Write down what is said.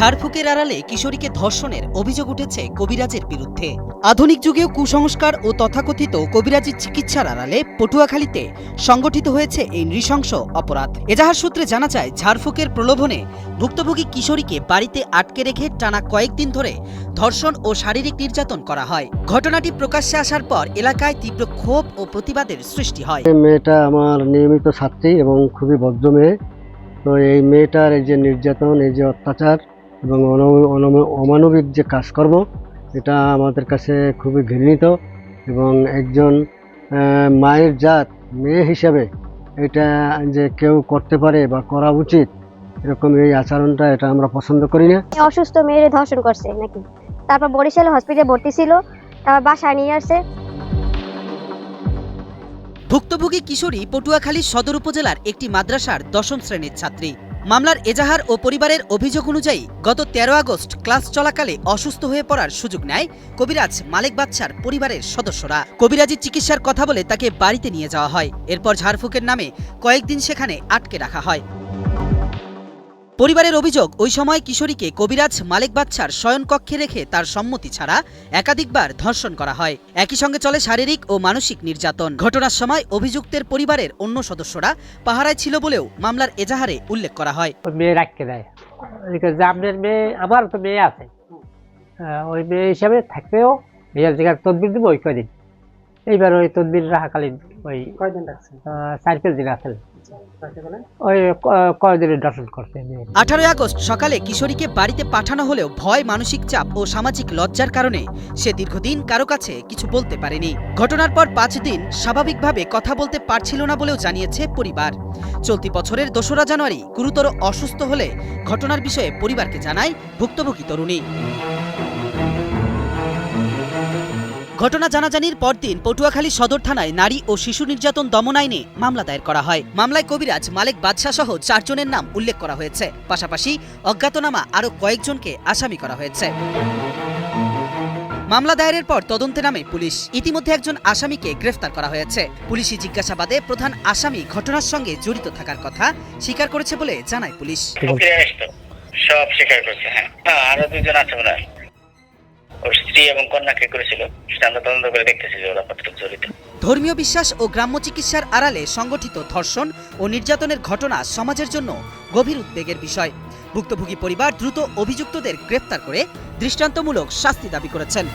ঝাড়ফুঁকের আড়ালে কিশোরীকে ধর্ষণের অভিযোগ উঠেছে কবিরাজের বিরুদ্ধে। আধুনিক যুগেও কুসংস্কার ও তথাকথিত কবিরাজি চিকিৎসার আড়ালে পটুয়াখালীতে সংগঠিত হয়েছে এই নৃশংস অপরাধ। এজাহার সূত্রে জানা যায়, ঝাড়ফুঁকের প্রলোভনে ভুক্তভোগী কিশোরীকে বাড়িতে আটকে রেখে টানা কয়েকদিন ধরে ধর্ষণ ও শারীরিক নির্যাতন করা হয়। ঘটনাটি প্রকাশ্যে আসার পর এলাকায় তীব্র ক্ষোভ ও প্রতিবাদের সৃষ্টি হয়। মেয়েটা আমার নিয়মিত ছাত্রী এবং খুবই ভদ্র মেয়ে। তো এই মেয়েটার এই যে নির্যাতন, এই যে অত্যাচার এবং অমানবিক যে কাজকর্ম, এটা আমাদের কাছে খুবই ঘৃণিত এবং একজন মায়ের জাত মেয়ে হিসেবে এটা যে কেউ করতে পারে বা করা উচিত, এরকম এই আচরণটা এটা আমরা পছন্দ করি না। অসুস্থ মেয়েরে ধর্ষণ করছে নাকি, তারপর বরিশাল হসপিটালে ভর্তি ছিল, তারপর বাসায় নিয়ে আসছে। ভুক্তভোগী কিশোরী পটুয়াখালী সদর উপজেলার একটি মাদ্রাসার ১০ম শ্রেণীর ছাত্রী। মামলার এজাহার ও পরিবারের অভিযোগ অনুযায়ী গত ১৩ আগস্ট ক্লাস চলাকালে অসুস্থ হয়ে পড়ার সুযোগ নেয় কবিরাজ মালেক বাদশার পরিবারের সদস্যরা। কবিরাজি চিকিৎসার কথা বলে তাকে বাড়িতে নিয়ে যাওয়া হয়। এরপর ঝাড়ফুঁকের নামে কয়েকদিন সেখানে আটকে রাখা হয়। পরিবারের অভিযোগ, ওই সময় কিশোরীকে কবিরাজ মালেক বাদশার শয়নকক্ষে রেখে তার সম্মতি ছাড়া একাধিকবার ধর্ষণ করা হয়। একই সঙ্গে চলে শারীরিক ও মানসিক নির্যাতন। ঘটনার সময় অভিযুক্তের পরিবারের অন্য সদস্যরা পাহারায় ছিল বলেও মামলার এজাহারে উল্লেখ করা হয়। মেয়ে রাখতে দেয়, আপনার মেয়ে, আমার তো মেয়ে আছে, ওই মেয়ে হিসাবে থাকতেও মেয়ের জায়গায় তদবির দিব ওই কদিন। এইবার ওই তদবির রাখাকালীন ওই কয়দিন রাখছেন? ৪-৫ দিন আসলে ওই কয়দিনের দর্শন করতে। ১৮ আগস্ট সকালে কিশোরীকে বাড়িতে পাঠানো হলেও ভয়, মানসিক চাপ ও সামাজিক লজ্জার কারণে সে দীর্ঘদিন কারো কাছে কিছু বলতে পারেনি। ঘটনার পর ৫ দিন স্বাভাবিকভাবে কথা বলতে পারছিল না বলেও জানিয়েছে পরিবার। চলতি বছরের ২রা জানুয়ারি গুরুতর অসুস্থ হলে ঘটনার বিষয়ে পরিবারকে জানায় ভুক্তভোগী তরুণী। ঘটনা জানাজানির পরদিন পটুয়াখালী সদর থানায় নারী ও শিশু নির্যাতন দমন আইনে মামলা দায়ের করা হয়। মামলায় কবিরাজ মালেক বাদশা সহ ৪ জনের নাম উল্লেখ করা হয়েছে। পাশাপাশি অজ্ঞাতনামা আরও কয়েকজনকে আসামি করা হয়েছে। মামলা দায়েরের পর তদন্তে নামে পুলিশ। ইতিমধ্যে একজন আসামিকে গ্রেফতার করা হয়েছে। পুলিশি জিজ্ঞাসাবাদে প্রধান আসামি ঘটনার সঙ্গে জড়িত থাকার কথা স্বীকার করেছে বলে জানায় পুলিশ। সব স্বীকার করেছে। হ্যাঁ, আরো 2 জন আছে মনে হয়, ওর স্ত্রী এবং কন্যাকে করেছিল, সেটা আমরা তদন্ত করে দেখতেছি যে ওরা কতটুকু জড়িত। ধর্মীয় বিশ্বাস ও গ্রাম্য চিকিৎসার আড়ালে সংগঠিত ধর্ষণ ও নির্যাতনের ঘটনা সমাজের জন্য গভীর উদ্বেগের বিষয়। ভুক্তভোগী পরিবার দ্রুত অভিযুক্তদের গ্রেফতার করে দৃষ্টান্তমূলক শাস্তি দাবি করেছেন।